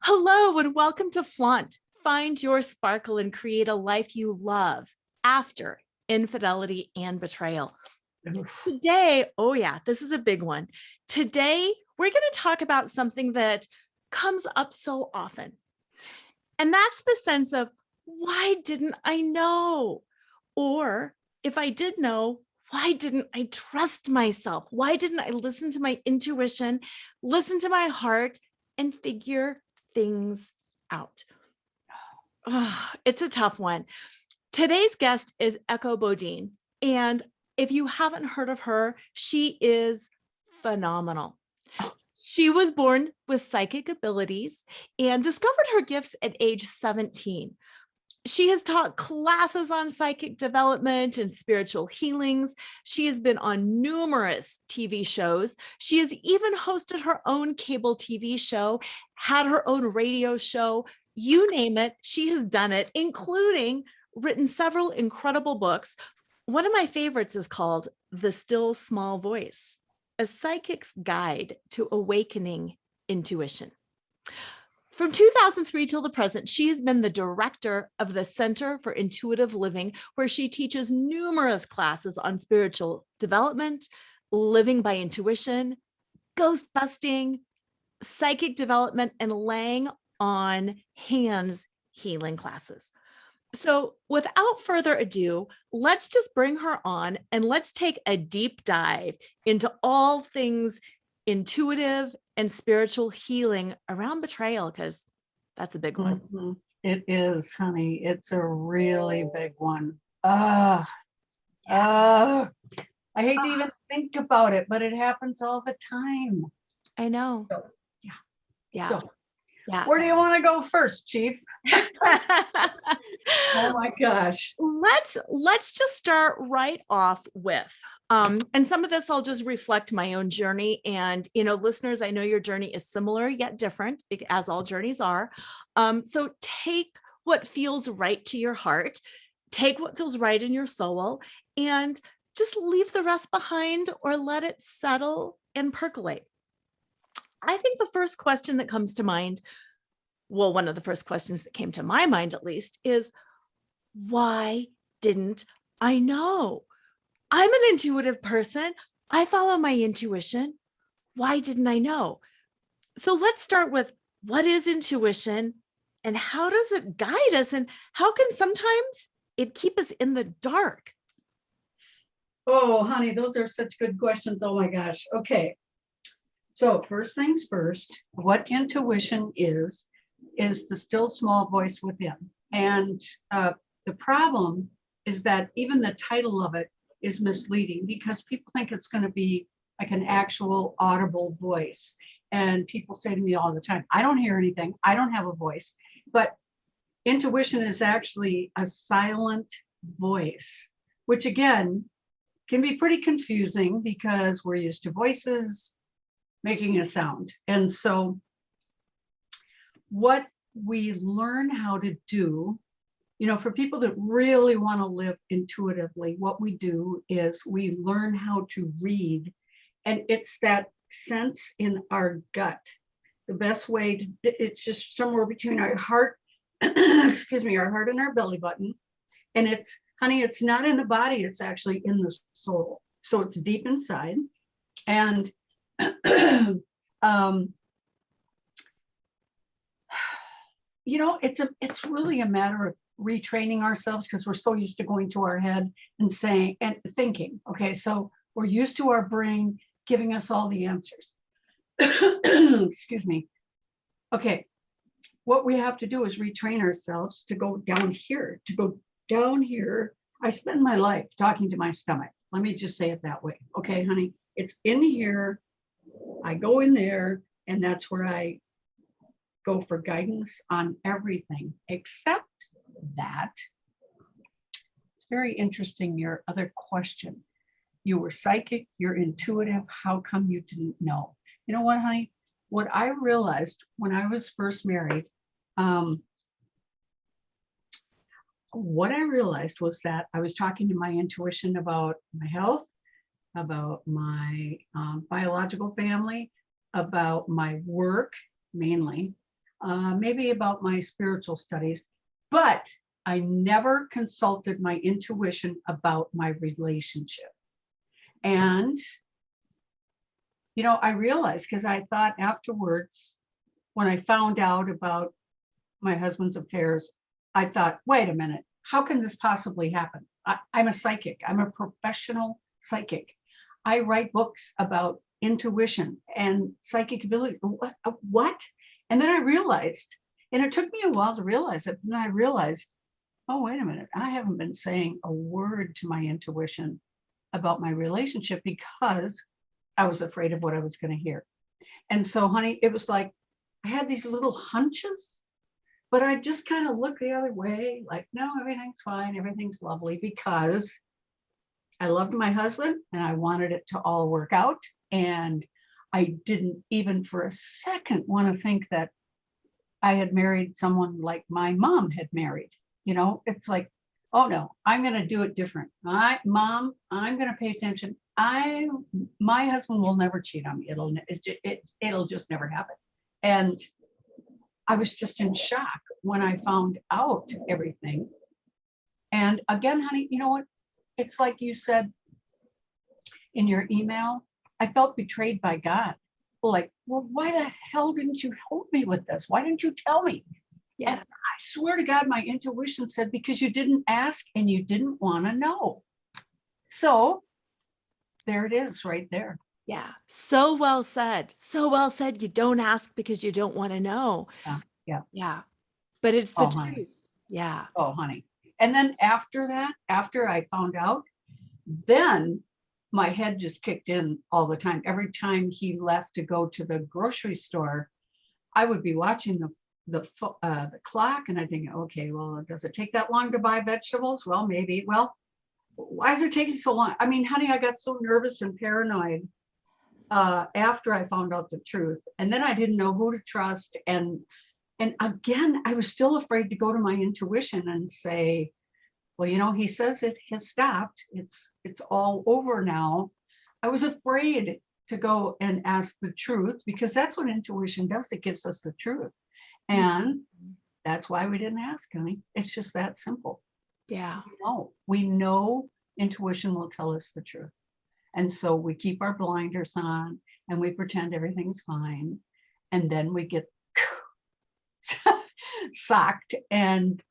Hello and welcome to FLAUNT. Find your sparkle and create a life you love after infidelity and betrayal. Today, oh yeah, this is a big one. Today, we're going to talk about something that comes up so often. And that's the sense of, why didn't I know? Or if I did know, why didn't I trust myself? Why didn't I listen to my intuition, listen to my heart, and figure things out? Oh, it's a tough one. Today's guest is Echo Bodine. And if you haven't heard of her, she is phenomenal. She was born with psychic abilities and discovered her gifts at age 17. She has taught classes on psychic development and spiritual healings. She has been on numerous TV shows. She has even hosted her own cable TV show, had her own radio show. You name it, she has done it, including written several incredible books. One of my favorites is called The Still Small Voice, a psychic's guide to awakening intuition. From 2003 till the present, she has been the director of the Center for Intuitive Living, where she teaches numerous classes on spiritual development, living by intuition, ghost busting, psychic development, and laying on hands healing classes. So without further ado, let's just bring her on and let's take a deep dive into all things intuitive and spiritual healing around betrayal, because that's a big one. Mm-hmm. It is, honey. It's a really big one. I hate to even think about it, but it happens all the time. I know. So, yeah. So, yeah. Where do you want to go first, Chief? Oh my gosh. Let's just start right off with, and some of this I'll just reflect my own journey. And, listeners, I know your journey is similar yet different, as all journeys are. So take what feels right to your heart, take what feels right in your soul, and just leave the rest behind or let it settle and percolate. I think the first question that comes to mind, well, one of the first questions that came to my mind, at least, is, why didn't I know? I'm an intuitive person. I follow my intuition. Why didn't I know? So let's start with, what is intuition and how does it guide us? And how can sometimes it keep us in the dark? Oh, honey, those are such good questions. Oh my gosh. Okay. So first things first, what intuition is the still small voice within. And the problem is that even the title of it is misleading, because people think it's going to be like an actual audible voice. And people say to me all the time, I don't hear anything. I don't have a voice. But intuition is actually a silent voice, which again can be pretty confusing because we're used to voices making a sound. And so what we learn how to do, for people that really want to live intuitively, what we do is we learn how to read. And it's that sense in our gut. The best way it's just somewhere between our heart, excuse me, our heart and our belly button. And it's, honey, it's not in the body, it's actually in the soul. So it's deep inside. And it's really a matter of retraining ourselves, because we're so used to going to our head and saying and thinking. Okay, so we're used to our brain giving us all the answers. Excuse me. Okay, what we have to do is retrain ourselves to go down here, I spend my life talking to my stomach. Let me just say it that way. Okay, honey, it's in here. I go in there, and that's where I go for guidance on everything, except that. It's very interesting, your other question. You were psychic, you're intuitive, how come you didn't know? You know what, honey? What I realized when I was first married, what I realized was that I was talking to my intuition about my health, about my biological family, about my work, mainly, maybe about my spiritual studies, but I never consulted my intuition about my relationship. And, I realized, because I thought afterwards, when I found out about my husband's affairs, I thought, wait a minute, how can this possibly happen? I'm a psychic. I'm a professional psychic. I write books about intuition and psychic ability. What? And then I realized, and it took me a while to realize it, and I realized, oh, wait a minute, I haven't been saying a word to my intuition about my relationship because I was afraid of what I was going to hear. And so, honey, it was like I had these little hunches, but I just kind of looked the other way, like, no, everything's fine, everything's lovely, because I loved my husband and I wanted it to all work out. And I didn't even for a second want to think that I had married someone like my mom had married. It's like, oh no, I'm going to do it different. Mom, I'm going to pay attention. My husband will never cheat on me. It'll just never happen. And I was just in shock when I found out everything. And again, honey, you know what? It's like you said in your email, I felt betrayed by God. Like, well, why the hell didn't you help me with this? Why didn't you tell me? Yeah. And I swear to God, my intuition said, because you didn't ask and you didn't want to know. So there it is right there. Yeah. So well said. So well said. You don't ask because you don't want to know. Yeah. Yeah. But it's the honey. truth. Yeah. Oh, honey. And then after that, after I found out, then my head just kicked in all the time. Every time he left to go to the grocery store, I would be watching the clock, and I think, okay, well, does it take that long to buy vegetables? Well, maybe. Well, why is it taking so long? I mean, honey, I got so nervous and paranoid after I found out the truth, and then I didn't know who to trust. And again, I was still afraid to go to my intuition and say, well, he says it has stopped. It's all over now. I was afraid to go and ask the truth, because that's what intuition does. It gives us the truth. And that's why we didn't ask, honey. It's just that simple. Yeah. We know intuition will tell us the truth. And so we keep our blinders on and we pretend everything's fine. And then we get socked, and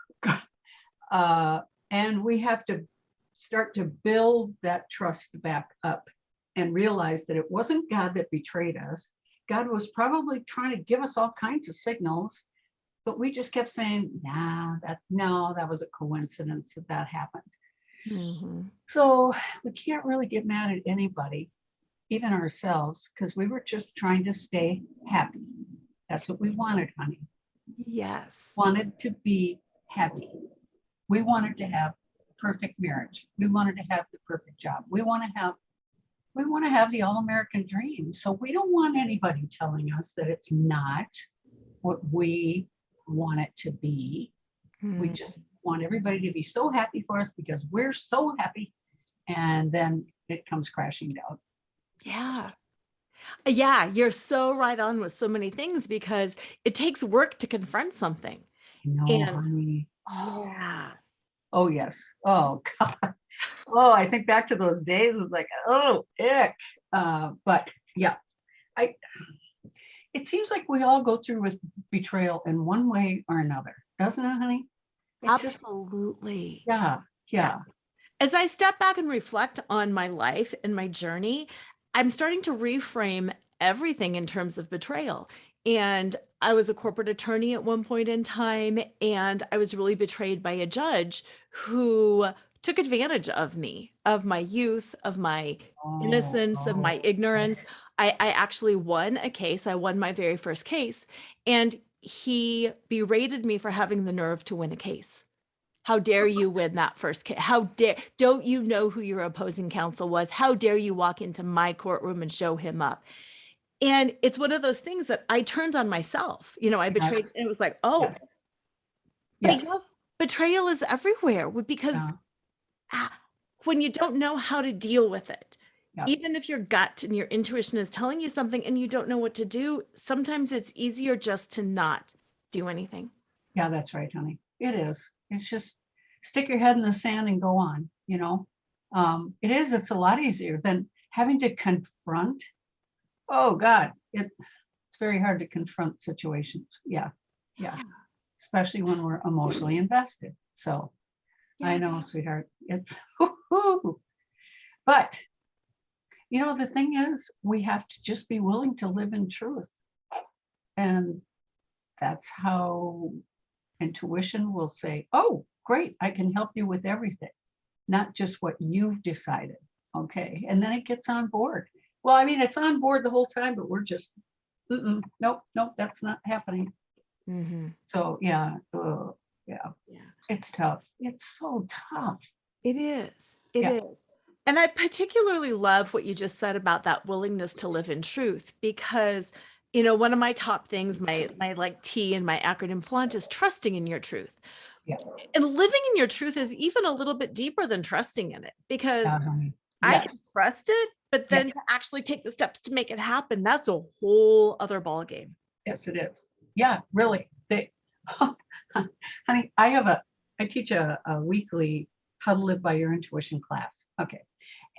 we have to start to build that trust back up and realize that it wasn't God that betrayed us. God was probably trying to give us all kinds of signals, but we just kept saying, that was a coincidence that happened. Mm-hmm. So we can't really get mad at anybody, even ourselves, because we were just trying to stay happy. That's what we wanted, honey. Yes. Wanted to be happy. We wanted to have perfect marriage. We wanted to have the perfect job. We want to have the all-American dream. So we don't want anybody telling us that it's not what we want it to be. We just want everybody to be so happy for us because we're so happy. And then it comes crashing down. Yeah. Yeah, you're so right on with so many things, because it takes work to confront something. No, honey. Yeah. Oh, yes. Oh, God. Oh, I think back to those days. It's like, oh, ick. But yeah, it seems like we all go through with betrayal in one way or another, doesn't it, honey? It's Absolutely. just, yeah. As I step back and reflect on my life and my journey, I'm starting to reframe everything in terms of betrayal. And I was a corporate attorney at one point in time, and I was really betrayed by a judge who took advantage of me, of my youth, of my innocence, of my ignorance. I actually won a case. I won my very first case, and he berated me for having the nerve to win a case. How dare you win that first case? Don't you know who your opposing counsel was? How dare you walk into my courtroom and show him up? And it's one of those things that I turned on myself. I betrayed, and it was like, oh, but yes, betrayal is everywhere, because when you don't know how to deal with it, even if your gut and your intuition is telling you something and you don't know what to do, sometimes it's easier just to not do anything. Yeah, that's right, honey. It is. It's just stick your head in the sand and go on, you know. It's a lot easier than having to confront. Oh God, it's very hard to confront situations. Yeah. Yeah. Especially when we're emotionally invested. So I know, sweetheart. It's but you know, the thing is, we have to just be willing to live in truth. And that's how intuition will say, oh, great, I can help you with everything, not just what you've decided. Okay. And then it gets on board. Well, I mean, it's on board the whole time, but we're just, nope, that's not happening. So, yeah, it's tough. It's so tough. It is. It is. And I particularly love what you just said about that willingness to live in truth, because, you know, one of my top things, my like T in my acronym FLAUNT, is trusting in your truth. Yeah. And living in your truth is even a little bit deeper than trusting in it, because I can trust it, but then to actually take the steps to make it happen, that's a whole other ballgame. Yes, it is. Yeah, really. Honey, I teach a weekly how to live by your intuition class. Okay.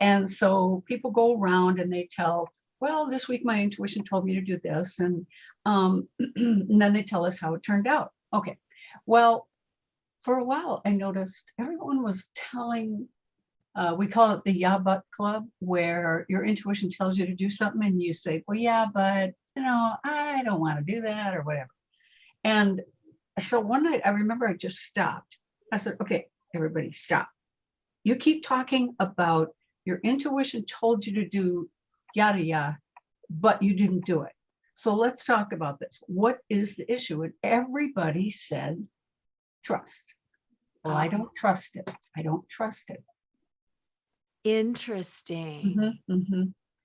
And so people go around and they tell, well, this week my intuition told me to do this. And, and then they tell us how it turned out. Okay. Well, for a while, I noticed everyone was telling, we call it the yeah, but club, where your intuition tells you to do something and you say, well, yeah, but, you know, I don't want to do that or whatever. And so one night I remember I just stopped. I said, okay, everybody stop. You keep talking about your intuition told you to do yada, yada, but you didn't do it. So let's talk about this. What is the issue? And everybody said, trust. Well, I don't trust it. I don't trust it. Interesting.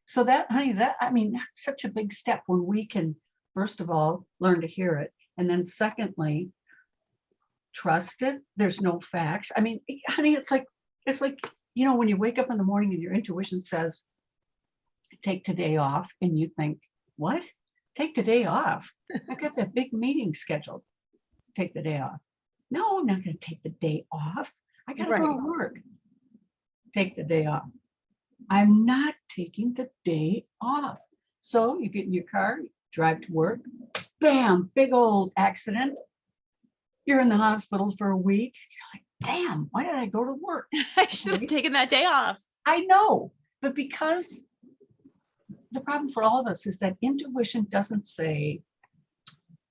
So that, honey, I mean, that's such a big step when we can, first of all, learn to hear it. And then secondly, trust it. There's no facts. I mean, honey, it's like, you know, when you wake up in the morning and your intuition says, take today off, and you think, what? Take the day off? I've got that big meeting scheduled. Take the day off. No, I'm not going to take the day off. I got to go to work. Take the day off. I'm not taking the day off. So you get in your car, drive to work, bam, big old accident. You're in the hospital for a week. You're like, damn, why did I go to work? I should have taken that day off. I know, but because the problem for all of us is that intuition doesn't say,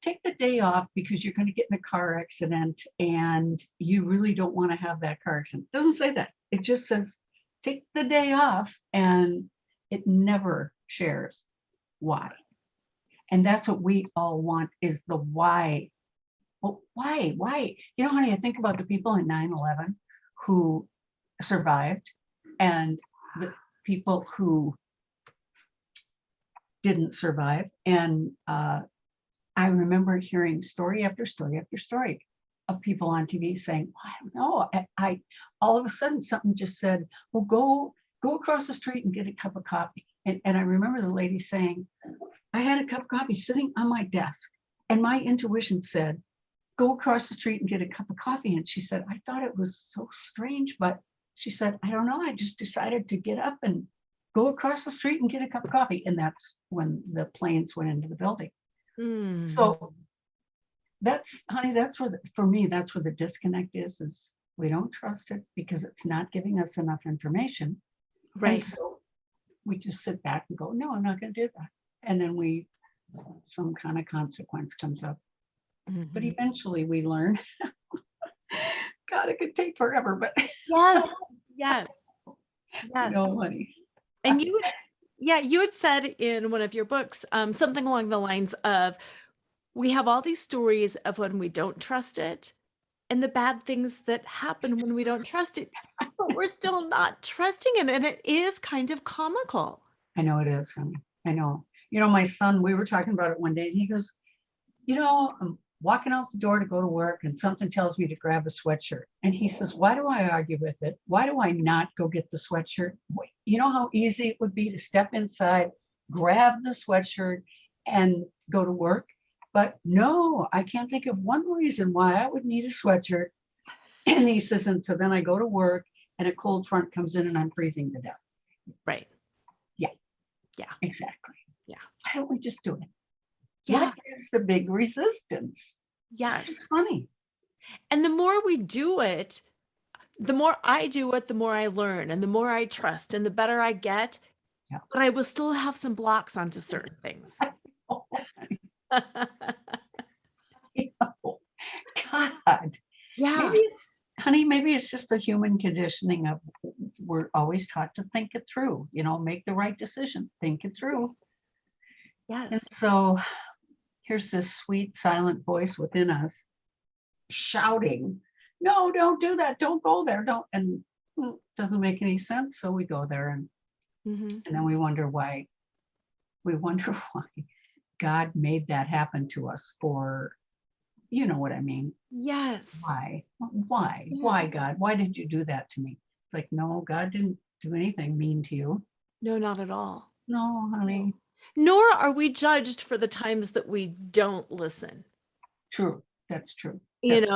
take the day off because you're going to get in a car accident and you really don't want to have that car accident. It doesn't say that. It just says, take the day off, and it never shares why. And that's what we all want, is the why. Well, why? You know, honey, I think about the people in 9/11 who survived and the people who didn't survive. And I remember hearing story after story after story of people on TV saying, I don't know, I all of a sudden something just said, well, go across the street and get a cup of coffee. And I remember the lady saying, I had a cup of coffee sitting on my desk, and my intuition said, go across the street and get a cup of coffee. And she said, I thought it was so strange, but she said, I don't know, I just decided to get up and go across the street and get a cup of coffee. And that's when the planes went into the building. So that's, honey, that's where, for me, that's where the disconnect is we don't trust it because it's not giving us enough information. Right. And so we just sit back and go, no, I'm not going to do that. And then some kind of consequence comes up. But eventually we learn. God, it could take forever, but yes. No, honey. And you had said in one of your books, something along the lines of, we have all these stories of when we don't trust it and the bad things that happen when we don't trust it, but we're still not trusting it. And it is kind of comical. I know it is, honey. I know. You know, my son, we were talking about it one day, and he goes, you know, I'm walking out the door to go to work and something tells me to grab a sweatshirt. And he says, why do I argue with it? Why do I not go get the sweatshirt? You know how easy it would be to step inside, grab the sweatshirt and go to work? But no, I can't think of one reason why I would need a sweatshirt. And he says, and so then I go to work and a cold front comes in and I'm freezing to death. Right. Yeah. Yeah. Exactly. Yeah. Why don't we just do it? Yeah. What is the big resistance? Yes. This is funny. And the more we do it, the more I do it, the more I learn and the more I trust and the better I get. Yeah. But I will still have some blocks onto certain things. God. Yeah. Maybe it's, honey, maybe it's just the human conditioning of we're always taught to think it through, make the right decision, think it through. And Yes. so here's this sweet silent voice within us shouting, no, don't do that, don't go there, don't. And doesn't make any sense. So we go there and then we wonder why God made that happen to us for, you know what I mean? Yes. Why Yeah. God, why did you do that to me? It's like, no, God didn't do anything mean to you. No, not at all. No, honey. Nor are we judged for the times that we don't listen. True. That's true. Yes.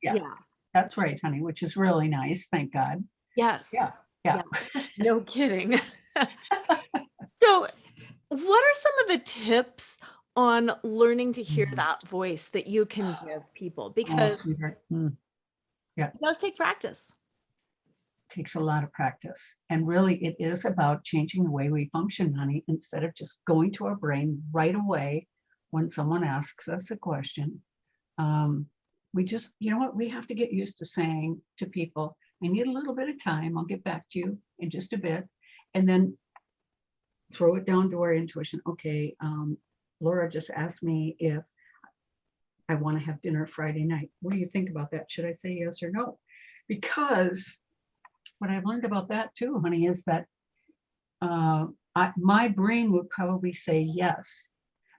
Yeah, that's right, honey, which is really nice, thank God. Yes. Yeah. No kidding. So what are some of the tips on learning to hear that voice that you can give people? Because yeah, it does take practice. Takes a lot of practice. And really, it is about changing the way we function, honey, instead of just going to our brain right away when someone asks us a question. We just, you know what, we have to get used to saying to people, I need a little bit of time. I'll get back to you in just a bit. And then throw it down to our intuition. Okay, Lora just asked me if I want to have dinner Friday night. What do you think about that? Should I say yes or no? Because what I've learned about that too, honey, is that my brain would probably say yes,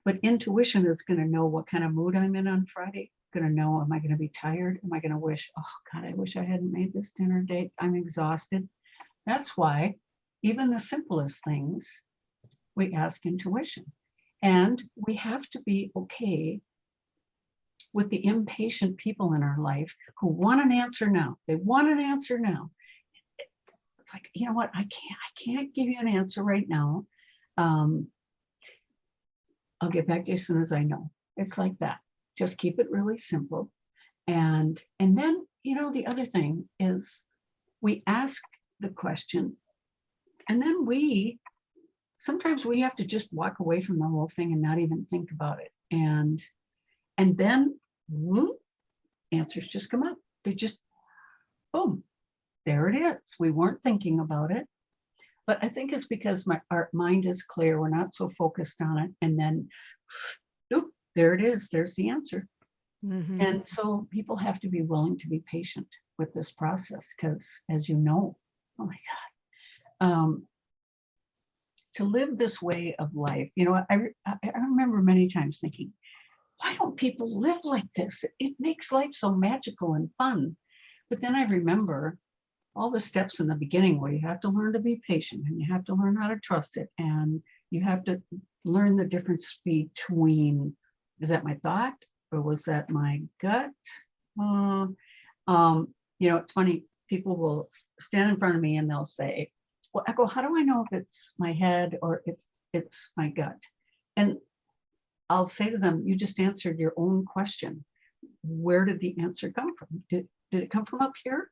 but intuition is going to know what kind of mood I'm in on Friday. Going to know, am I going to be tired? Am I going to wish, oh God, I wish I hadn't made this dinner date. I'm exhausted. That's why even the simplest things, we ask intuition. And we have to be okay with the impatient people in our life who want an answer now. They want an answer now. It's like, you know what? I can't give you an answer right now. I'll get back to you as soon as I know. It's like that. Just keep it really simple. And then, the other thing is we ask the question and then sometimes we have to just walk away from the whole thing and not even think about it. And then answers just come up. They just, boom, there it is. We weren't thinking about it. But I think it's because our mind is clear. We're not so focused on it. And then, there it is. There's the answer. And so people have to be willing to be patient with this process because, as you know, oh my God, to live this way of life, I remember many times thinking, why don't people live like this? It makes life so magical and fun. But then I remember all the steps in the beginning where you have to learn to be patient and you have to learn how to trust it. And you have to learn the difference between, is that my thought or was that my gut? It's funny, people will stand in front of me and they'll say, well, Echo, how do I know if it's my head or if it's my gut? And I'll say to them, you just answered your own question. Where did the answer come from? Did it come from up here?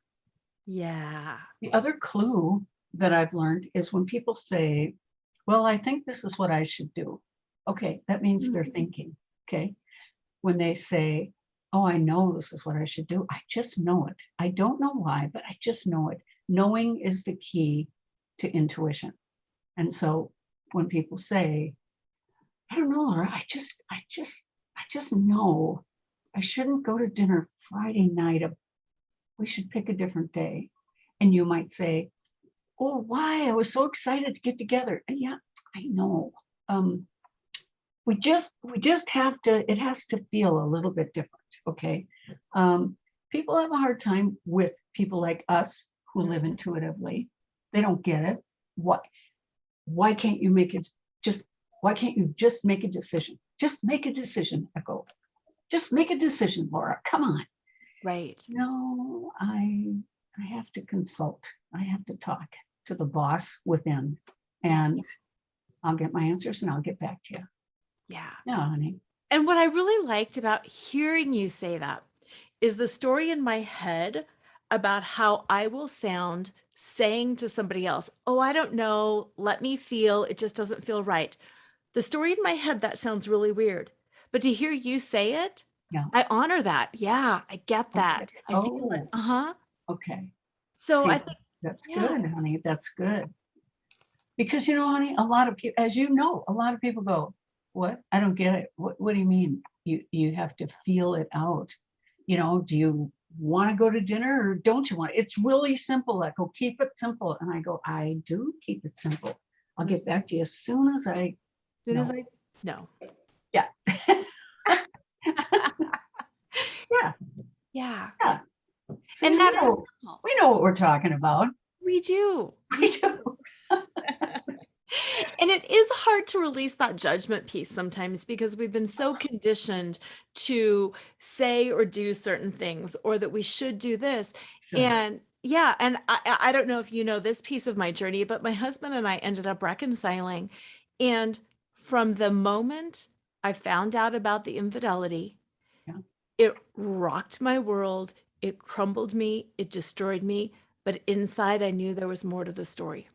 Yeah. The other clue that I've learned is when people say, well, I think this is what I should do. Okay, that means they're thinking. Okay. When they say, oh, I know this is what I should do. I just know it. I don't know why, but I just know it. Knowing is the key to intuition. And so when people say, I don't know, Laura, I just know I shouldn't go to dinner Friday night. We should pick a different day. And you might say, oh, why? I was so excited to get together. And yeah, I know. We just have to, it has to feel a little bit different. Okay. People have a hard time with people like us who live intuitively. They don't get it. Why can't you make it why can't you just make a decision? Just make a decision, Echo. Just make a decision, Lora. Come on. Right. No, I have to consult. I have to talk to the boss within, and I'll get my answers and I'll get back to you. Yeah. Yeah, honey. And what I really liked about hearing you say that is the story in my head about how I will sound saying to somebody else, "Oh, I don't know. Let me feel. It just doesn't feel right." The story in my head, that sounds really weird. But to hear you say it, Yeah. I honor that. Yeah, I get Okay. that. I feel it. Oh, Uh-huh. okay. So See, I think, that's yeah, good, honey. That's good. Because, you know, honey, a lot of people, as you know, a lot of people go, what? I don't get it. What do you mean? You have to feel it out. You know, do you want to go to dinner or don't you want it? It's really simple, Echo. Keep it simple. And I go, I do keep it simple. I'll get back to you as soon as I as soon as know. I know. Yeah. Yeah. Yeah. Yeah. See, And that is simple. we know what we're talking about. We do. We We do. And it is hard to release that judgment piece sometimes because we've been so conditioned to say or do certain things or that we should do this. Sure. And yeah, and I don't know if you know this piece of my journey, but my husband and I ended up reconciling. And from the moment I found out about the infidelity, Yeah. it rocked my world. It crumbled me. It destroyed me. But inside, I knew there was more to the story.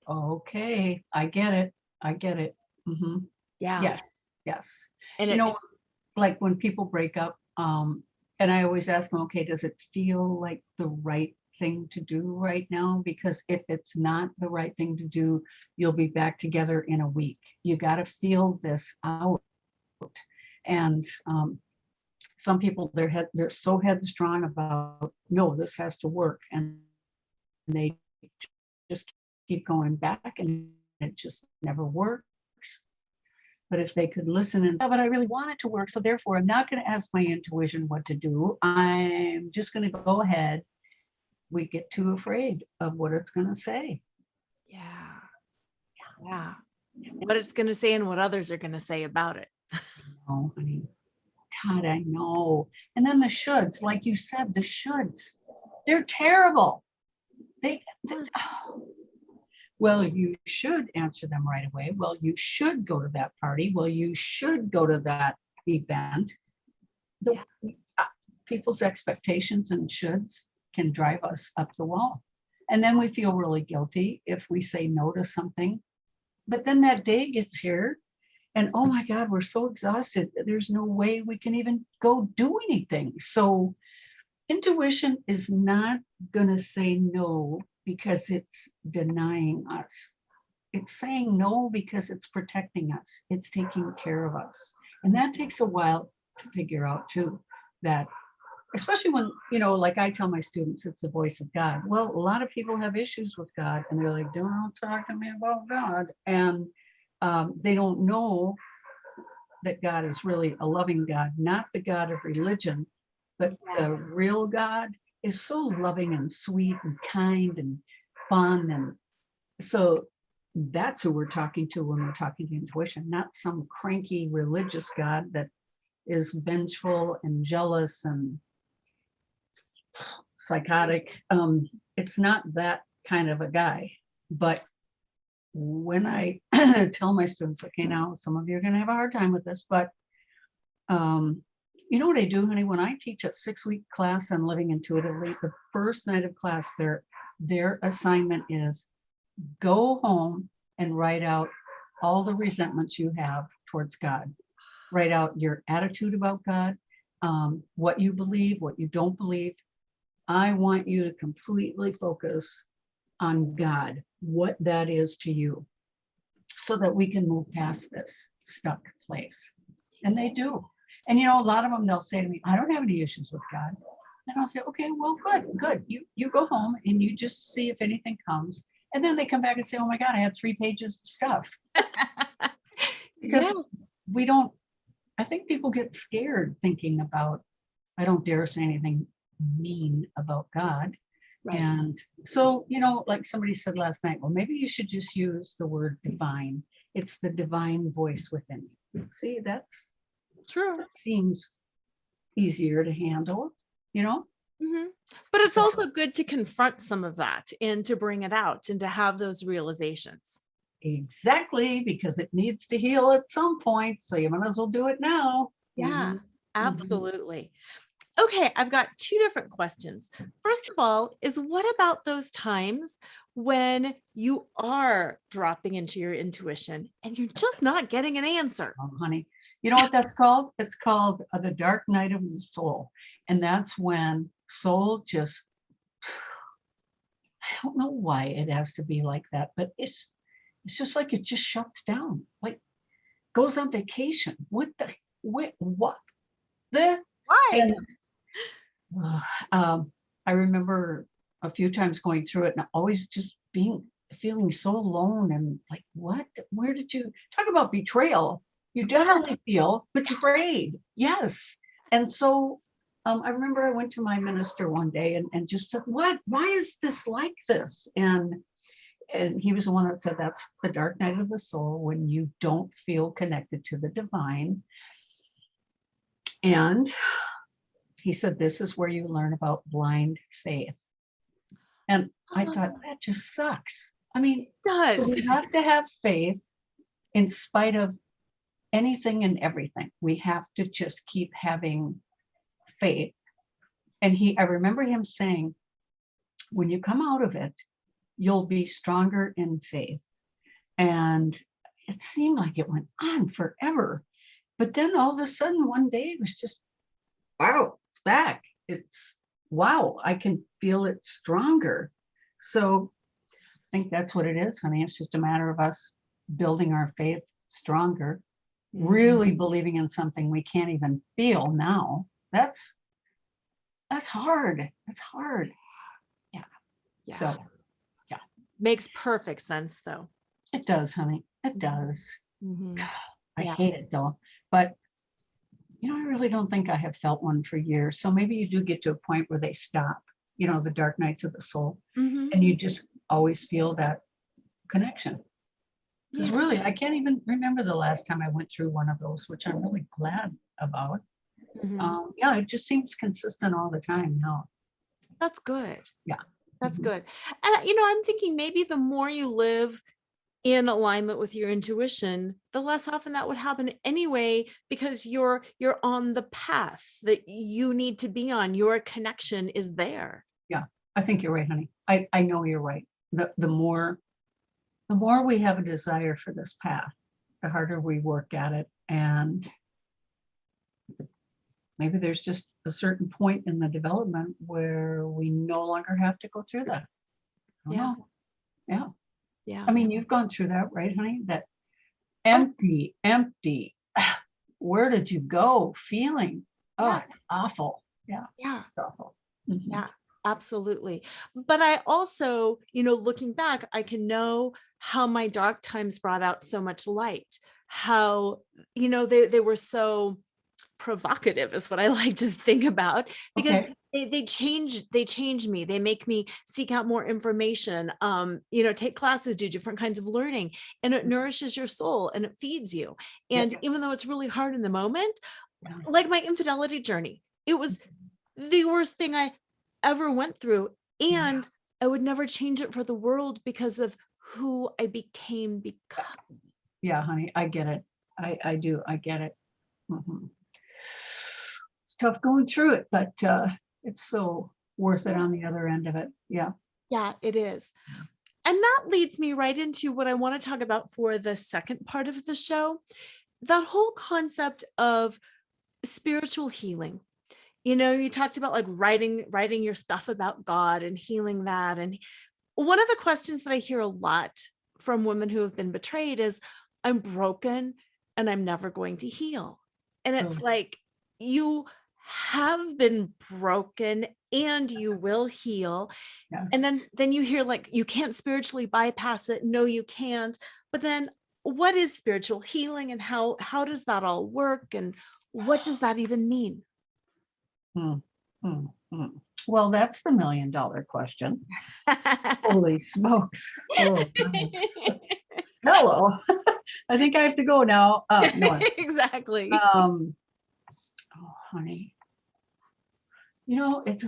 Okay. I get it. I get it. Hmm. Yeah. Yes. Yes. And You it, know, like when people break up, and I always ask them, okay, does it feel like the right thing to do right now? Because if it's not the right thing to do, you'll be back together in a week. You got to feel this out. And some people, they're so headstrong about, no, this has to work, and they just keep going back, and it just never works. But if they could listen and, oh, but I really want it to work, so therefore I'm not going to ask my intuition what to do. I'm just going to go ahead. We get too afraid of what it's going to say. yeah. Yeah. What it's going to say and what others are going to say about it. Oh, honey, God, I know. And then the shoulds, like you said, the shoulds, they're terrible. They oh. Well, you should answer them right away. Well, you should go to that party. Well, you should go to that event. The people's expectations and shoulds can drive us up the wall. And then we feel really guilty if we say no to something. But then that day gets here, and oh my God, we're so exhausted. There's no way we can even go do anything. So intuition is not going to say no because it's denying us. It's saying no because it's protecting us. It's taking care of us. And that takes a while to figure out too, that especially when, you know, like I tell my students, it's the voice of God. Well, a lot of people have issues with God and they're like, don't talk to me about God. And they don't know that God is really a loving God, not the God of religion, but the real God is so loving and sweet and kind and fun. And so that's who we're talking to when we're talking to intuition, not some cranky religious God that is vengeful and jealous and psychotic. It's not that kind of a guy. But when I tell my students, okay, now some of you are going to have a hard time with this, but you know what I do, honey? When I teach a 6-week class on living intuitively, the first night of class, their assignment is go home and write out all the resentments you have towards God. Write out your attitude about God, what you believe, what you don't believe. I want you to completely focus on God, what that is to you, so that we can move past this stuck place. And they do. And you know, a lot of them, they'll say to me, I don't have any issues with God. And I'll say, okay, well, good. You go home and you just see if anything comes. And then they come back and say, oh my God, I had 3 pages of stuff. Because we don't, I think people get scared thinking about, I don't dare say anything mean about God. Right. And so, you know, like somebody said last night, well, maybe you should just use the word divine. It's the divine voice within you. See, that's true. That seems easier to handle, you know? Mhm. But it's So also good to confront some of that and to bring it out and to have those realizations. exactly, because it needs to heal at some point. So you might as well do it now. Yeah, Mhm. absolutely. Okay, I've got two different questions. First of all, is what about those times when you are dropping into your intuition and you're just not getting an answer? Oh, honey. You know what that's called? It's called the dark night of the soul. And that's when soul just, I don't know why it has to be like that, but it's just like it just shuts down, like goes on vacation. What the? Why? And uh, um, I remember a few times going through it and always just feeling so alone and like, what? Where did you talk about betrayal? You Yeah. definitely feel betrayed. Yes. And so I remember I went to my minister one day and just said, what? Why is this like this? And he was the one that said that's the dark night of the soul when you don't feel connected to the divine. And he said, this is where you learn about blind faith. And I thought, Oh, that just sucks. I mean, it so does. we have to have faith in spite of anything and everything. We have to just keep having faith. And I remember him saying, when you come out of it, you'll be stronger in faith. And it seemed like it went on forever. But then all of a sudden, one day, it was just, wow, it's back. It's, wow, I can feel it stronger. So I think that's what it is, honey. It's just a matter of us building our faith stronger, Mhm. really believing in something we can't even feel now. That's hard. That's hard. Yeah. Yeah. So yeah, Makes perfect sense though. it does, honey. It does. Mhm. I Yeah. hate it though. But I really don't think I have felt one for years. So maybe you do get to a point where they stop, the dark nights of the soul, Mhm. and you just always feel that connection. Because Yeah. really, I can't even remember the last time I went through one of those, which I'm really glad about. Mhm. Yeah, it just seems consistent all the time now. That's good. Yeah. That's Mhm. good. And I'm thinking maybe the more you live in alignment with your intuition, the less often that would happen anyway, because you're on the path that you need to be on. Your connection is there. Yeah, I think you're right, honey. I know you're right. The more we have a desire for this path, the harder we work at it. And maybe there's just a certain point in the development where we no longer have to go through that. I don't Yeah. know. Yeah. Yeah. I mean, you've gone through that, right, honey? That Oh, empty. Where did you go? Feeling. Oh, yeah. it's awful. Yeah, Yeah. it's awful. Mhm. Yeah, absolutely. But I also, looking back, I can know how my dark times brought out so much light, how, they were so provocative is what I like to think about, because Okay. they change me. They make me seek out more information, take classes, do different kinds of learning, and it nourishes your soul and it feeds you. Yeah. And even though it's really hard in the moment, Yeah. like my infidelity journey, it was the worst thing I ever went through. Yeah. And I would never change it for the world because of who I became. Because Yeah, honey, I get it. I do. I get it. Mhm. It's tough going through it, but it's so worth it yeah, on the other end of it. Yeah. yeah, it is. And that leads me right into what I want to talk about for the second part of the show. That whole concept of spiritual healing. You talked about like writing your stuff about God and healing that. And one of the questions that I hear a lot from women who have been betrayed is, I'm broken and I'm never going to heal. And Oh, it's like, you have been broken and you will heal. And yes. then you hear like, you can't spiritually bypass it. No, you can't. But then what is spiritual healing, and how does that all work, and what does that even mean? Mm, mm. Well, that's the $1,000,000 question. Holy smokes. Oh, God. Hello. I think I have to go now. No. Exactly. Oh, honey. it's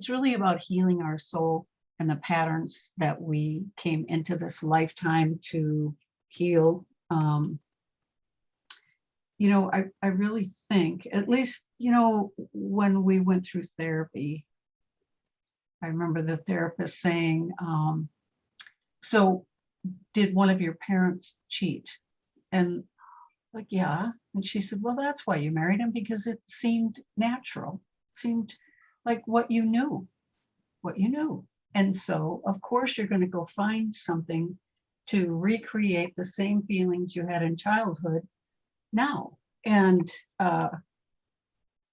really about healing our soul and the patterns that we came into this lifetime to heal. I really think, at least, when we went through therapy, I remember the therapist saying, so did one of your parents cheat? And like, yeah. And she said, well, that's why you married him, because it seemed natural, seemed like what you knew. And so, of course, you're going to go find something to recreate the same feelings you had in childhood now. And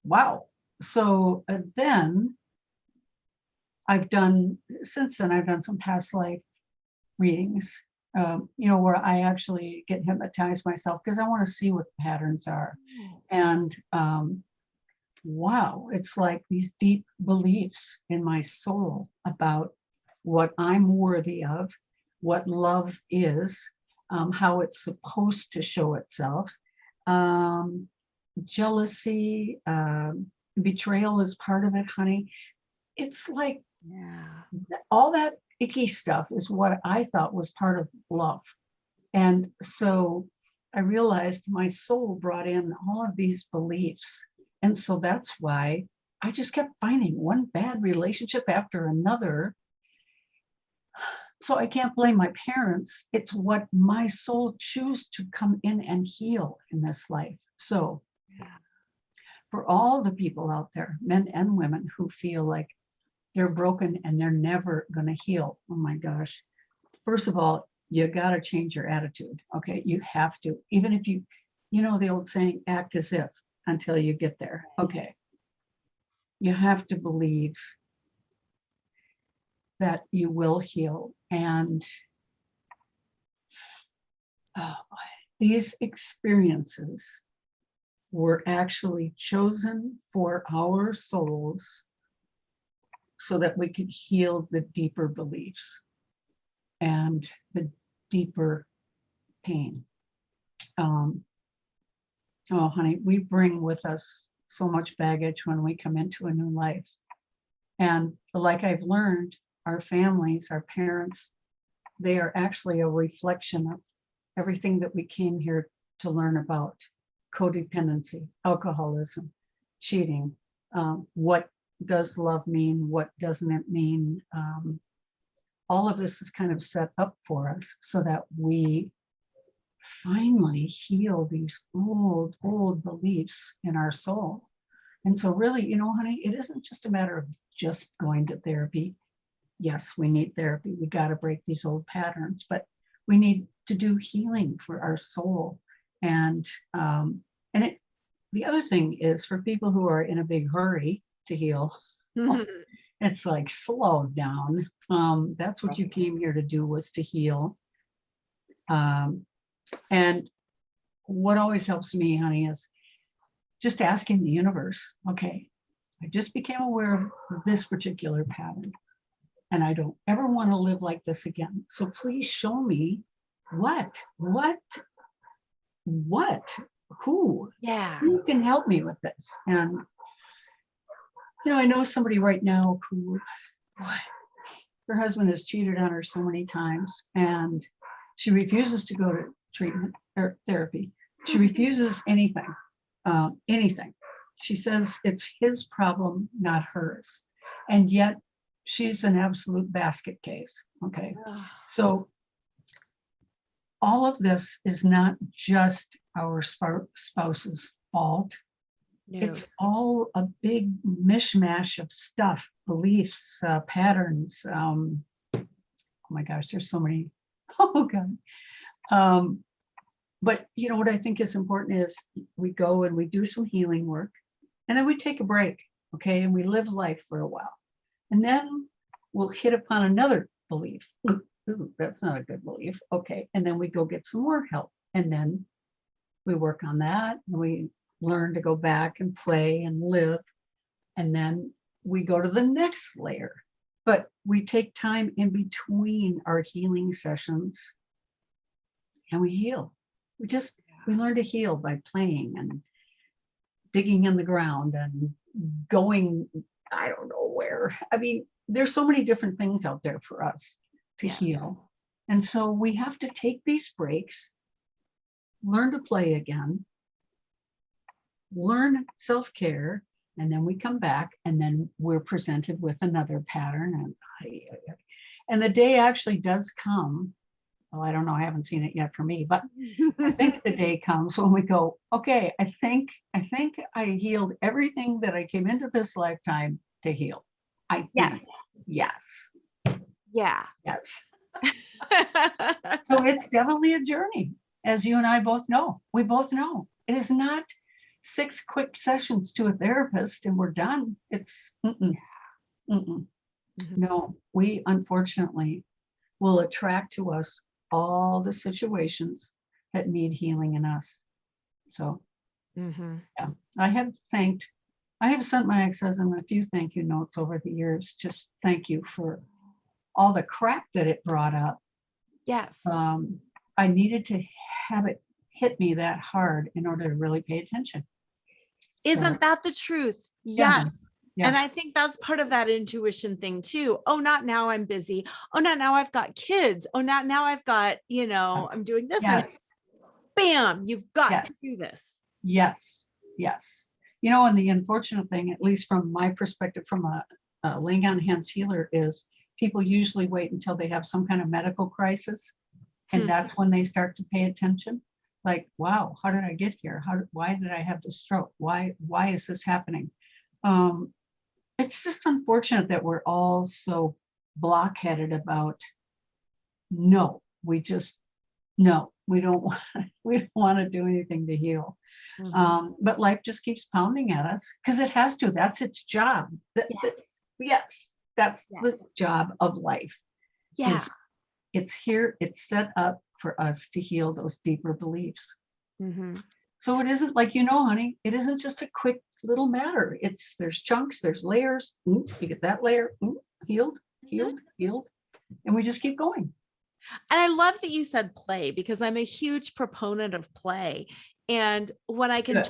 wow. So then since then, I've done some past life readings, where I actually get hypnotized myself because I want to see what the patterns are. And wow, it's like these deep beliefs in my soul about what I'm worthy of, what love is, how it's supposed to show itself. Jealousy, betrayal is part of it, honey. It's like, all that icky stuff is what I thought was part of love. And so I realized my soul brought in all of these beliefs. And so that's why I just kept finding one bad relationship after another. So I can't blame my parents. It's what my soul chooses to come in and heal in this life. So for all the people out there, men and women, who feel like they're broken and they're never going to heal, oh my gosh. First of all, you got to change your attitude. Okay, you have to. Even if you know the old saying, act as if, until you get there. Okay, you have to believe that you will heal. And these experiences were actually chosen for our souls so that we could heal the deeper beliefs and the deeper pain. Oh, honey, we bring with us so much baggage when we come into a new life. And like I've learned, our families, our parents, they are actually a reflection of everything that we came here to learn about: codependency, alcoholism, cheating. What does love mean? What doesn't it mean? All of this is kind of set up for us so that we finally heal these old beliefs in our soul. And so really, honey, it isn't just a matter of just going to therapy. Yes, we need therapy. We got to break these old patterns, but we need to do healing for our soul. And the other thing is, for people who are in a big hurry to heal, it's like, slow down. That's what you came here to do, was to heal. And what always helps me, honey, is just asking the universe, okay, I just became aware of this particular pattern, and I don't ever want to live like this again. So please show me what, who can help me with this. And, I know somebody right now who, her husband has cheated on her so many times, and she refuses to go to treatment or therapy. She refuses anything. She says it's his problem, not hers. And yet she's an absolute basket case. Okay. So all of this is not just our spouse's fault. No. It's all a big mishmash of stuff, beliefs, patterns. Oh my gosh, there's so many. Oh God. But what I think is important is we go and we do some healing work, and then we take a break, okay? And we live life for a while. And then we'll hit upon another belief. Ooh, that's not a good belief. Okay. And then we go get some more help. And then we work on that, and we learn to go back and play and live. And then we go to the next layer. But we take time in between our healing sessions, and we heal. We learn to heal by playing and digging in the ground and going, I don't know where. I mean, there's so many different things out there for us to heal. And so we have to take these breaks, learn to play again, learn self-care, and then we come back and then we're presented with another pattern. And the day actually does come. Well, I don't know, I haven't seen it yet for me, but I think the day comes when we go, okay, I think I healed everything that I came into this lifetime to heal. I think. Yes. Yeah. Yes. So it's definitely a journey, as you and I both know. We both know. It is not 6 quick sessions to a therapist and we're done. It's no, we unfortunately will attract to us all the situations that need healing in us. So yeah, I have sent my ex-husband a few thank you notes over the years. Just thank you for all the crap that it brought up. Yes. I needed to have it hit me that hard in order to really pay attention. Isn't that the truth? Yes. Yeah. And I think that's part of that intuition thing too. Oh, not now, I'm busy. Oh, not now, I've got kids. Oh, not now, I've got, I'm doing this. Yes. Bam, you've got to do this. Yes. Yes. And the unfortunate thing, at least from my perspective, from a laying on hands healer, is people usually wait until they have some kind of medical crisis. And that's when they start to pay attention. Like, wow, how did I get here? Why did I have the stroke? Why is this happening? It's just unfortunate that we're all so blockheaded about, no, we don't want to do anything to heal. But life just keeps pounding at us because it has to. That's its job. That's the job of life. Yeah. It's here, it's set up for us to heal those deeper beliefs. So it isn't like, honey, it isn't just a quick little matter. There's chunks, there's layers. You get that layer, healed, and we just keep going. And I love that you said play, because I'm a huge proponent of play. And when I can,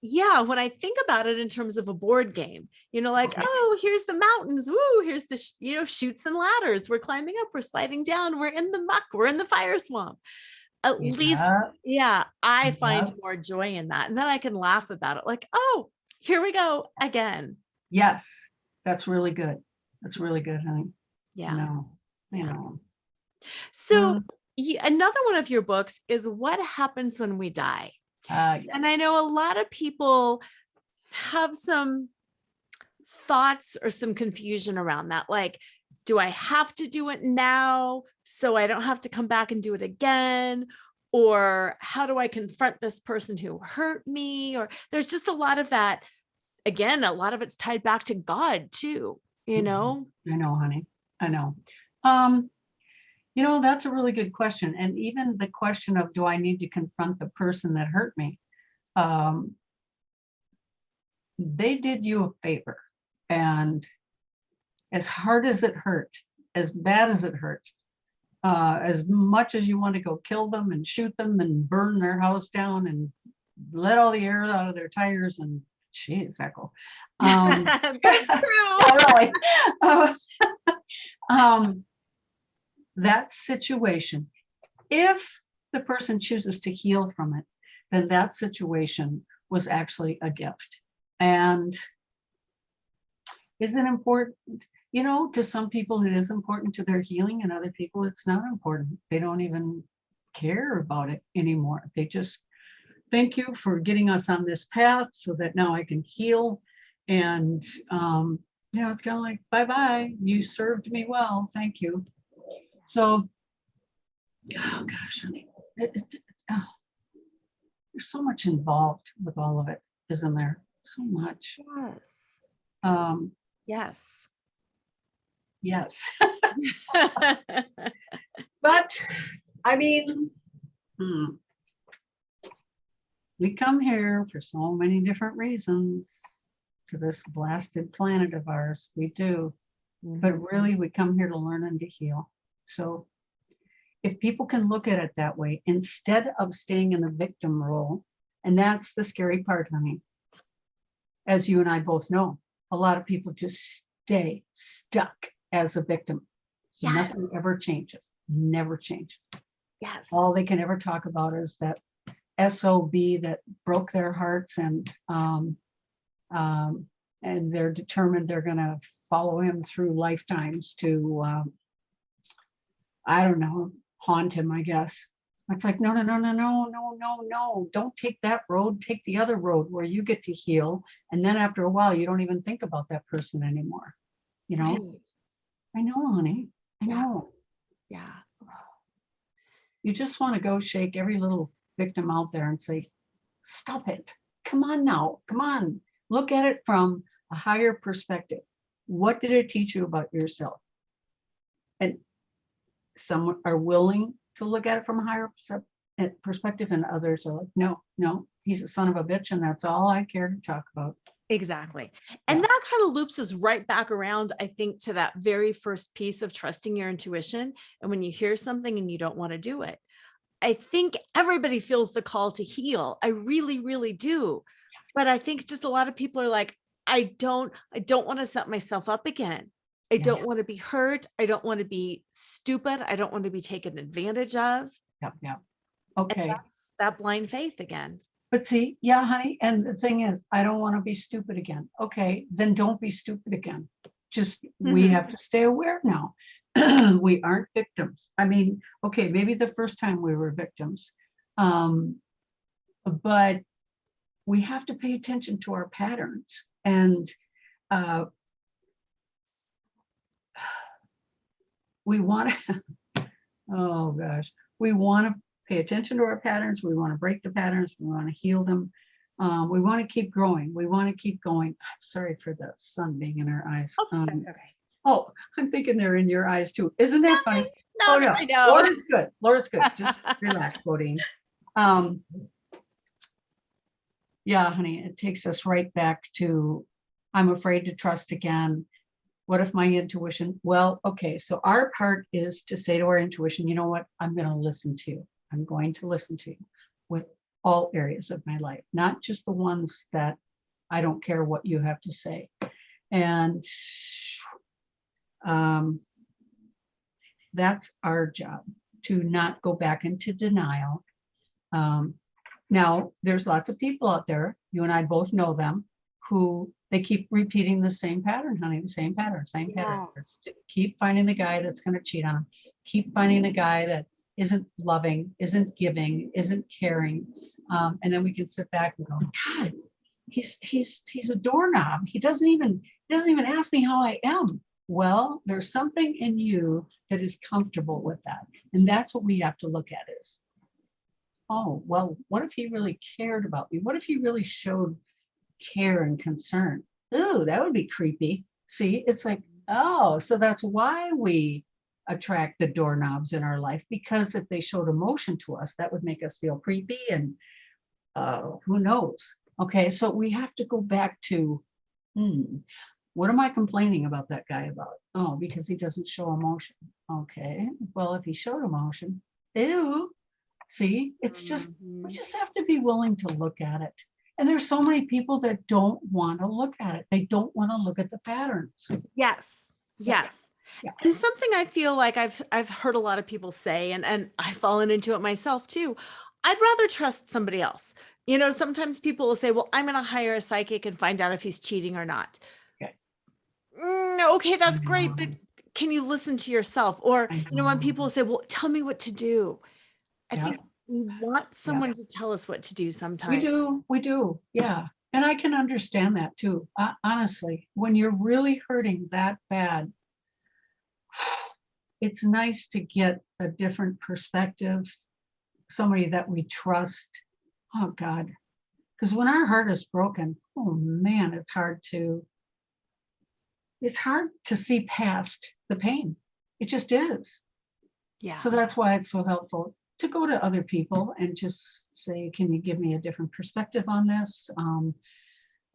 when I think about it in terms of a board game, oh, here's the mountains. Woo, here's the, chutes and ladders. We're climbing up, we're sliding down, we're in the muck, we're in the fire swamp. At least, I find more joy in that. And then I can laugh about it. Like, oh, here we go again. Yes, that's really good. That's really good, honey. Yeah. I know. So another one of your books is What Happens When We Die? Yes. And I know a lot of people have some thoughts or some confusion around that. Like, do I have to do it now so I don't have to come back and do it again? Or how do I confront this person who hurt me? Or there's just a lot of that. Again, a lot of it's tied back to God too, I know, honey. I know. That's a really good question. And even the question of, do I need to confront the person that hurt me? They did you a favor. And as hard as it hurt, as bad as it hurt, as much as you want to go kill them and shoot them and burn their house down and let all the air out of their tires and geez, Echo. That's true. Yeah, really. That situation, if the person chooses to heal from it, then that situation was actually a gift. And is it important? To some people it is important to their healing, and other people it's not important. They don't even care about it anymore. They just thank you for getting us on this path so that now I can heal. And it's kind of like, bye-bye, you served me well, thank you. So, oh gosh, honey, there's so much involved with all of it, isn't there? So much. Yes. Yes. But I mean, we come here for so many different reasons to this blasted planet of ours. We do. But really, we come here to learn and to heal. So if people can look at it that way, instead of staying in the victim role, and that's the scary part, honey. as you and I both know, a lot of people just stay stuck as a victim. Yes. Nothing ever changes, never changes. Yes. All they can ever talk about is that SOB that broke their hearts, and they're determined they're going to follow him through lifetimes to, I don't know, haunt him, I guess. It's like, no, no, no, no, no, no, no, no. Don't take that road. Take the other road where you get to heal. And then after a while, you don't even think about that person anymore. You know? Right. I know, honey. I know. Yeah. You just want to go shake every little victim out there and say, stop it. Come on now. Come on. Look at it from a higher perspective. What did it teach you about yourself? And some are willing to look at it from a higher perspective, and others are like, no, no, he's a son of a bitch, and that's all I care to talk about. Exactly. And that kind of loops us right back around, I think, to that very first piece of trusting your intuition. And when you hear something and you don't want to do it, I think everybody feels the call to heal. I really, really do. But I think just a lot of people are like, I don't want to set myself up again. I don't want to be hurt. I don't want to be stupid. I don't want to be taken advantage of. Yeah. Okay. And that's that blind faith again. But see, yeah, honey. And the thing is, I don't want to be stupid again. Okay, then don't be stupid again. Just, we have to stay aware now. We aren't victims. I mean, okay, maybe the first time we were victims, but we have to pay attention to our patterns. And we want to, oh gosh, we want to pay attention to our patterns. We want to break the patterns. We want to heal them. We want to keep growing. We want to keep going. I'm sorry for the sun being in our eyes. That's okay. Oh, I'm thinking they're in your eyes too. Isn't that funny? No, no, I know. Laura's good. Laura's good. Just relax, Bodine. Yeah, honey, it takes us right back to, I'm afraid to trust again. What if my intuition? Well, okay, so our part is to say to our intuition, you know what? I'm going to listen to you. I'm going to listen to you with all areas of my life, not just the ones that I don't care what you have to say. And that's our job, to not go back into denial. Now, there's lots of people out there, you and I both know them, who they keep repeating the same pattern, honey, the same pattern, same pattern. Keep finding the guy that's going to cheat on them. Keep finding the guy that isn't loving, isn't giving, isn't caring. And then we can sit back and go, God, he's a doorknob. He doesn't even ask me how I am. Well, there's something in you that is comfortable with that. And that's what we have to look at is, oh, well, what if he really cared about me? What if he really showed care and concern? Ooh, that would be creepy. See, it's like, oh, so that's why we attract the doorknobs in our life, because if they showed emotion to us, that would make us feel creepy, and who knows? Okay, so we have to go back to, what am I complaining about that guy about? Oh, because he doesn't show emotion. Okay, well, if he showed emotion, ew. See, it's just, we just have to be willing to look at it. And there's so many people that don't want to look at it. They don't want to look at the patterns. Yes. Yes. Yeah. And something I feel like I've heard a lot of people say, and I've fallen into it myself too. I'd rather trust somebody else. You know, sometimes people will say, well, I'm going to hire a psychic and find out if he's cheating or not. Okay. Okay, that's great. But can you listen to yourself? Or, you know, when people say, well, tell me what to do. I think we want someone to tell us what to do sometimes. We do. Yeah. And I can understand that too. Honestly, when you're really hurting that bad, it's nice to get a different perspective, somebody that we trust. Oh God. Because when our heart is broken, oh man, it's hard to see past the pain. It just is. Yeah. So that's why it's so helpful to go to other people and just say, can you give me a different perspective on this?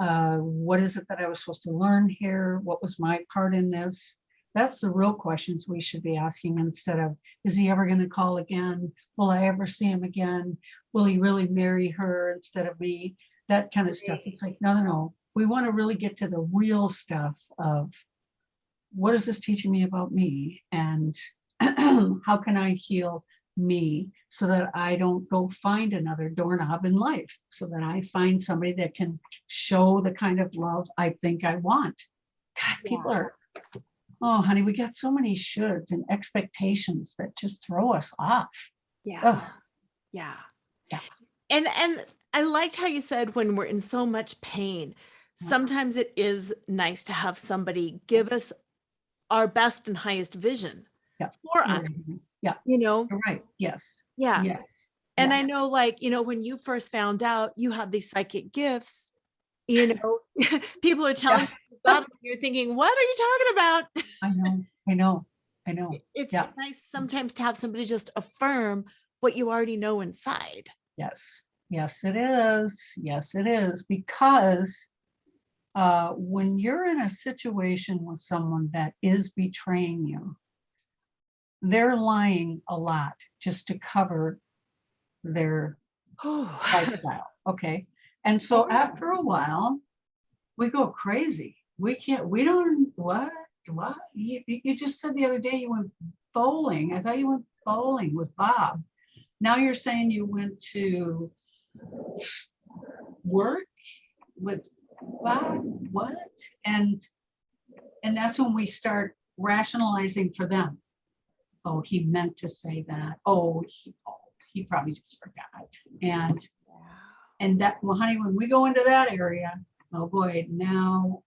What is it that I was supposed to learn here? What was my part in this? That's the real questions we should be asking, instead of, is he ever going to call again? Will I ever see him again? Will he really marry her instead of me? That kind of stuff. It's like, no. we want to really get to the real stuff of what is this teaching me about me, and how can I heal me so that I don't go find another doorknob in life, so that I find somebody that can show the kind of love I think I want. God, people are, oh, honey, we got so many shoulds and expectations that just throw us off. Yeah. Ugh. Yeah. Yeah. And I liked how you said when we're in so much pain, sometimes it is nice to have somebody give us our best and highest vision Yeah. for us, Yeah. you know? You're right. Yes. Yeah. Yes. And Yes. I know, like, you know, when you first found out you had these psychic gifts, you know, people are telling Yeah. you about them, you're thinking, what are you talking about? I know. I know. I know. It's Yeah. nice sometimes to have somebody just affirm what you already know inside. Yes. Yes, it is. Yes, it is. Because when you're in a situation with someone that is betraying you, they're lying a lot just to cover their Oh, lifestyle. Okay. And so after a while, we go crazy. We don't, what? What? You just said the other day you went bowling. I thought you went bowling with Bob. Now you're saying you went to work with Bob? What? And that's when we start rationalizing for them. Oh, he meant to say that. Oh, he probably just forgot. And that, well, honey, when we go into that area, oh boy, now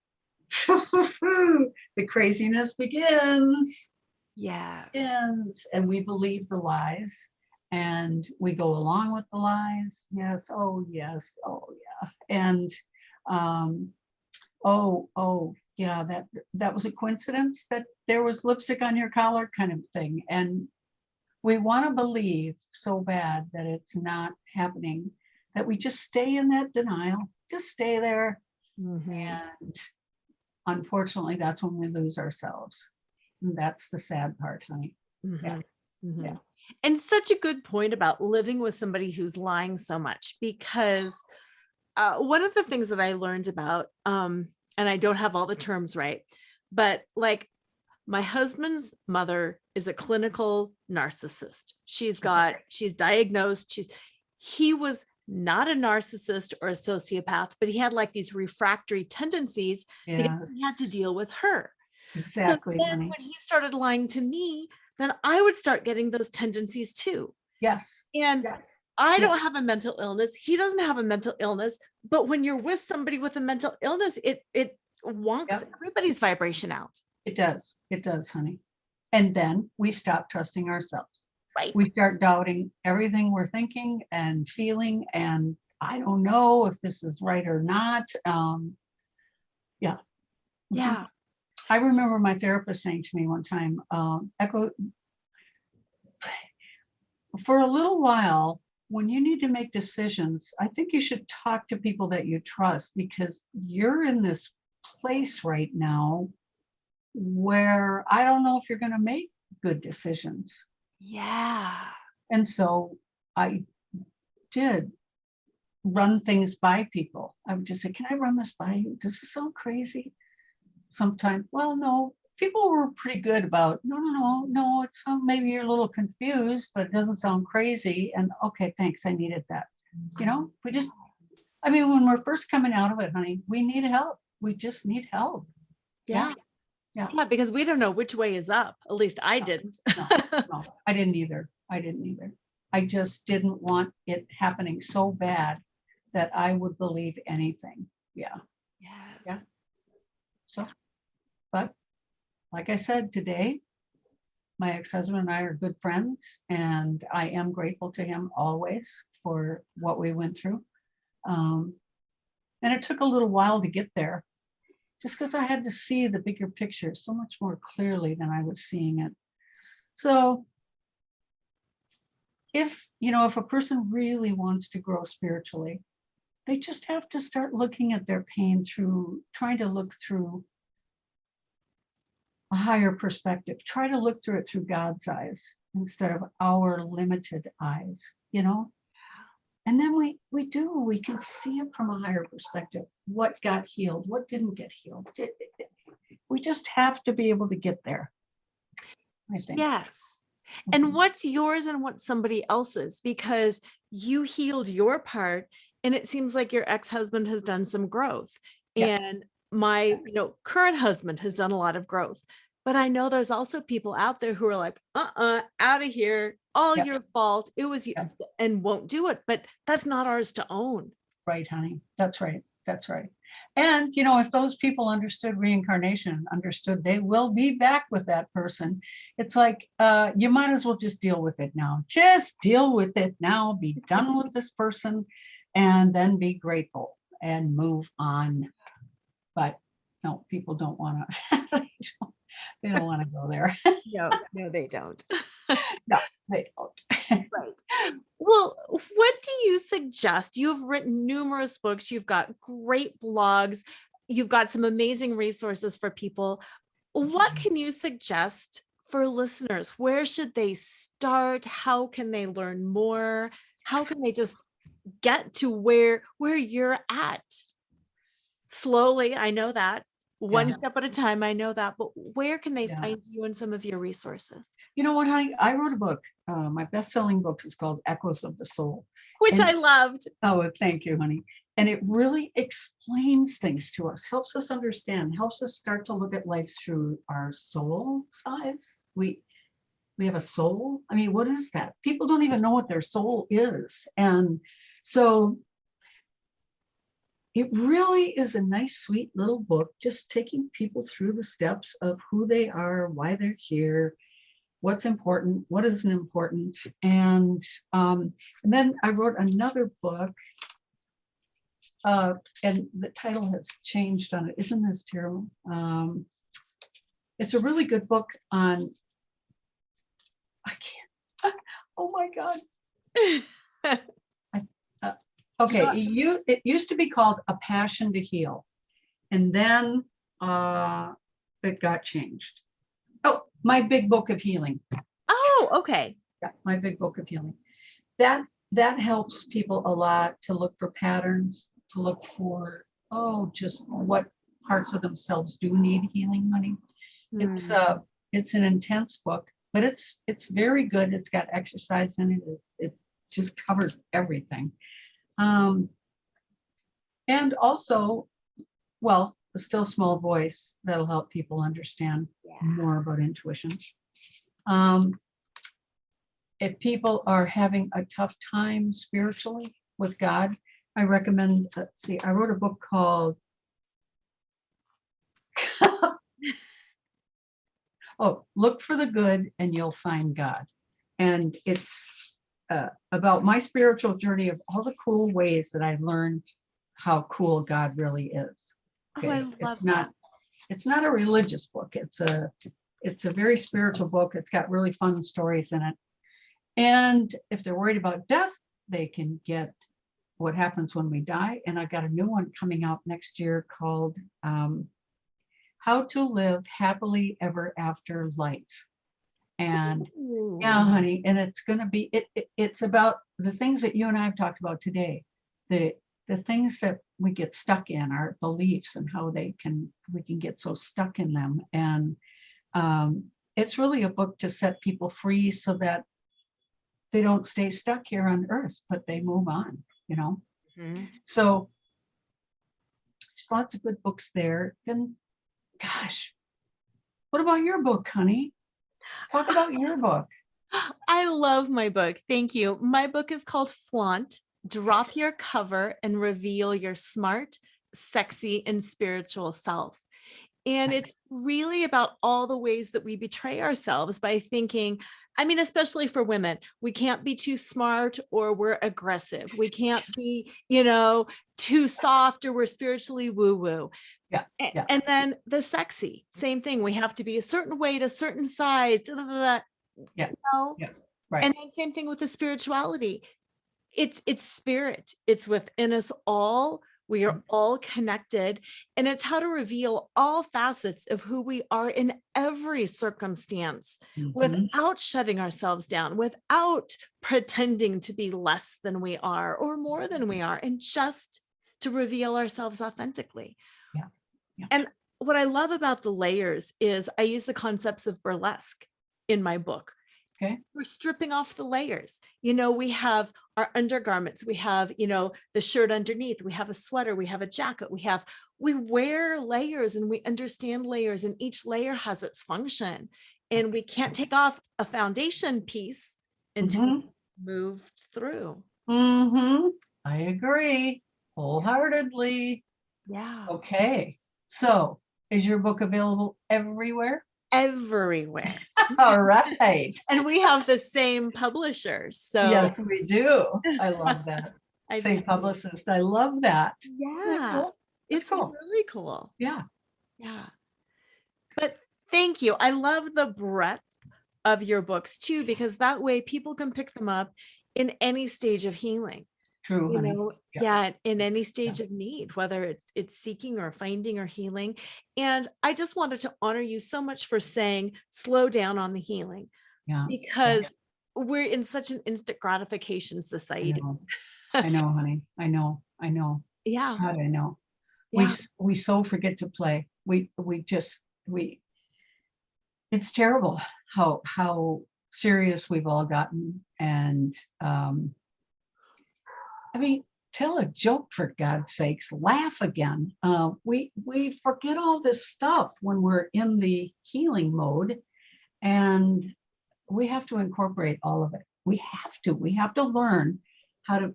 the craziness begins. yes. And we believe the lies, and we go along with the lies. Yes. Oh, yes. Oh, yeah. And oh, yeah, that was a coincidence that there was lipstick on your collar kind of thing. And we want to believe so bad that it's not happening, that we just stay in that denial, just stay there. And unfortunately, that's when we lose ourselves. And that's the sad part, honey. Yeah. Yeah. And such a good point about living with somebody who's lying so much, because one of the things that I learned about, and I don't have all the terms right, but like my husband's mother is a clinical narcissist. She's diagnosed, he was not a narcissist or a sociopath, but he had like these refractory tendencies because he had to deal with her. Exactly. So then when he started lying to me, then I would start getting those tendencies too. Yes. And Yes. I don't have a mental illness. He doesn't have a mental illness. But when you're with somebody with a mental illness, it wonks everybody's vibration out. It does. It does, honey. And then we stop trusting ourselves. Right. We start doubting everything we're thinking and feeling. And I don't know if this is right or not. Yeah. Yeah. I remember my therapist saying to me one time, Echo, for a little while, when you need to make decisions, I think you should talk to people that you trust, because you're in this place right now where I don't know if you're going to make good decisions. Yeah. And so I did run things by people. I would just say, can I run this by you? Does this sound crazy? Sometimes, well, no. People were pretty good about, no, it's maybe you're a little confused, but it doesn't sound crazy. And okay, thanks, I needed that. We just, when we're first coming out of it, honey, we need help. We just need help. Yeah. Because we don't know which way is up. At least I didn't. No, I didn't either. I just didn't want it happening so bad that I would believe anything. Yeah. Yes. Yeah. So, but like I said, today, my ex-husband and I are good friends, and I am grateful to him always for what we went through. And it took a little while to get there, just because I had to see the bigger picture so much more clearly than I was seeing it. So if a person really wants to grow spiritually, they just have to start looking at their pain trying to look through a higher perspective. Try to look through it through God's eyes instead of our limited eyes, and And then we can see it from a higher perspective. What got healed, what didn't get healed. We just have to be able to get there, I think. Yes. And what's yours and what's somebody else's? Because you healed your part, and it seems like your ex-husband has done some growth. Yeah. And my, current husband has done a lot of growth. But I know there's also people out there who are like, out of here, all Yeah. your fault. It was you, Yeah. and won't do it. But that's not ours to own. Right, honey. That's right. That's right. And, if those people understood reincarnation, understood they will be back with that person, it's like, you might as well just deal with it now. Just deal with it now. Be done with this person, and then be grateful and move on. But no, people don't want to. They don't want to go there. No, they don't. No, they don't. Right. Well, what do you suggest? You've written numerous books, you've got great blogs, you've got some amazing resources for people. What can you suggest for listeners? Where should they start? How can they learn more? How can they just get to where you're at? Slowly, I know that. One step at a time, I know that, but where can they find you and some of your resources? You know what, honey? I wrote a book. My best-selling book is called Echoes of the Soul. Which I loved. Oh, thank you, honey. And it really explains things to us, helps us understand, helps us start to look at life through our soul size. We have a soul. I mean, what is that? People don't even know what their soul is. And so it really is a nice, sweet little book, just taking people through the steps of who they are, why they're here, what's important, what isn't important. And then I wrote another book, and the title has changed on it. Isn't this terrible? It's a really good book on, I can't, oh my God. Okay, it used to be called A Passion to Heal, and then it got changed. Oh, My Big Book of Healing. Oh, okay. Yeah, My Big Book of Healing. That helps people a lot to look for patterns, to look for just what parts of themselves do need healing, honey. It's an intense book, but it's very good. It's got exercise in it. It just covers everything. And also, well, the still small voice that'll help people understand more about intuition. If people are having a tough time spiritually with God, I recommend, I wrote a book called Look for the Good and You'll Find God. And it's about my spiritual journey of all the cool ways that I learned how cool God really is. Okay. Oh, I love that. It's not a religious book. It's a very spiritual book. It's got really fun stories in it. And if they're worried about death, they can get What Happens When We Die. And I've got a new one coming out next year called How to Live Happily Ever After Life. And yeah, honey, and it's going to be, it's about the things that you and I have talked about today, the things that we get stuck in, our beliefs, and how we can get so stuck in them. And it's really a book to set people free so that they don't stay stuck here on earth, but they move on, So there's lots of good books there. Then, gosh, what about your book, honey? Talk about your book. I love my book. Thank you. My book is called FLAUNT, Drop Your Cover and Reveal Your Smart, Sexy, and Spiritual Self. And it's really about all the ways that we betray ourselves by thinking, especially for women, we can't be too smart or we're aggressive. We can't be, too soft or we're spiritually woo-woo. Yeah. And then the sexy, same thing. We have to be a certain weight, a certain size. Yeah. Right. And then same thing with the spirituality. It's spirit. It's within us all. We are all connected, and it's how to reveal all facets of who we are in every circumstance without shutting ourselves down, without pretending to be less than we are or more than we are, and just to reveal ourselves authentically. Yeah. Yeah. And what I love about the layers is I use the concepts of burlesque in my book. Okay. We're stripping off the layers. We have our undergarments, we have, the shirt underneath, we have a sweater, we have a jacket, we wear layers and we understand layers, and each layer has its function. And we can't take off a foundation piece until we moved through. I agree wholeheartedly. Yeah. Okay. So is your book available everywhere? Everywhere. All right. And we have the same publisher. So yes, we do. I love that. Same publicist. I love that. Yeah. Cool? It's cool. really cool. Yeah. Yeah. But thank you. I love the breadth of your books too, because that way people can pick them up in any stage of healing. True, honey. In any stage of need, whether it's seeking or finding or healing. And I just wanted to honor you so much for saying slow down on the healing, because we're in such an instant gratification society. I know, honey. I know. Yeah. God, I know. Yeah. We so forget to play. It's terrible how serious we've all gotten. And I mean, tell a joke, for God's sakes, laugh again. We forget all this stuff when we're in the healing mode, and we have to incorporate all of it. We have to learn how to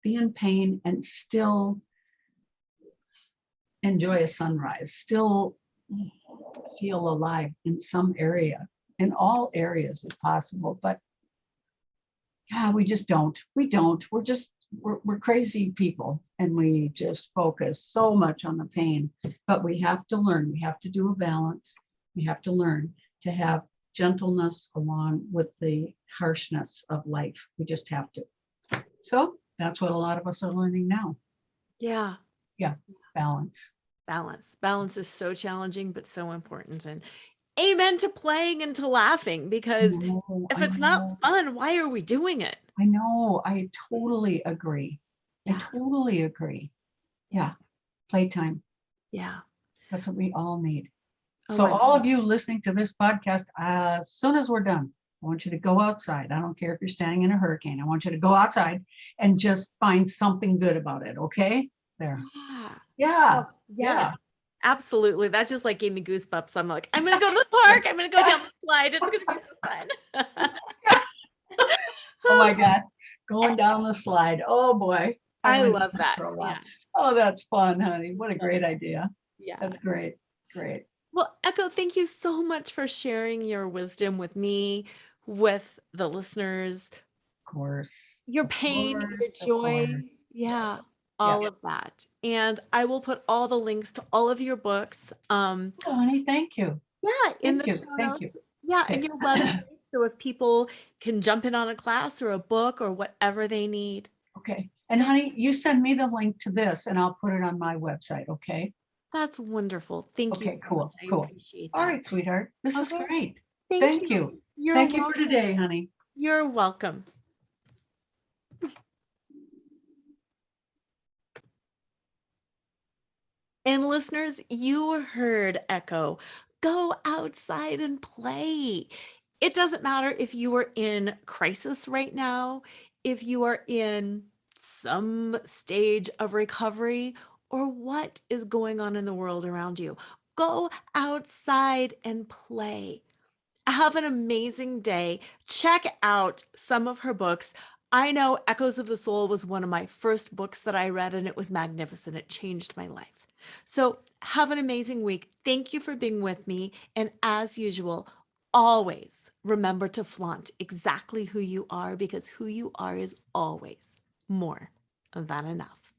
be in pain and still enjoy a sunrise, still feel alive in some area, in all areas if possible. But yeah, we just don't. We're crazy people, and we just focus so much on the pain. But we have to learn. We have to do a balance. We have to learn to have gentleness along with the harshness of life. We just have to. So that's what a lot of us are learning now. Yeah. Balance. Balance is so challenging, but so important. And amen to playing and to laughing, because if it's not fun, why are we doing it? I know. I totally agree. Yeah. I totally agree. Yeah. Playtime. Yeah. That's what we all need. So all of you listening to this podcast, as soon as we're done, I want you to go outside. I don't care if you're standing in a hurricane. I want you to go outside and just find something good about it. Okay? There. Yeah. Yes. Absolutely. That just gave me goosebumps. I'm like, I'm going to go to the park. I'm going to go down the slide. It's going to be so fun. Oh my God. Going down the slide. Oh boy. I love that. Yeah. Oh, that's fun, honey. What a great idea. Yeah. That's great. Great. Well, Echo, thank you so much for sharing your wisdom with me, with the listeners. Of course. Your pain, your joy. Yeah. All of that. And I will put all the links to all of your books. Oh, honey, thank you. Yeah, in the show notes. Yeah, and your website. So if people can jump in on a class or a book or whatever they need. Okay. And honey, you send me the link to this and I'll put it on my website. Okay. That's wonderful. Thank you. Okay, cool. I appreciate that. All right, sweetheart. This is great. Thank you. You're Thank you welcome. for today, honey. You're welcome. And listeners, you heard Echo. Go outside and play. It doesn't matter if you are in crisis right now, if you are in some stage of recovery, or what is going on in the world around you. Go outside and play. Have an amazing day. Check out some of her books. I know Echoes of the Soul was one of my first books that I read, and it was magnificent. It changed my life. So have an amazing week. Thank you for being with me. And as usual, always remember to flaunt exactly who you are, because who you are is always more than enough.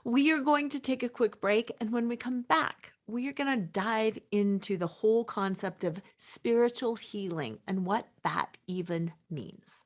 We are going to take a quick break, and when we come back, we are going to dive into the whole concept of spiritual healing and what that even means.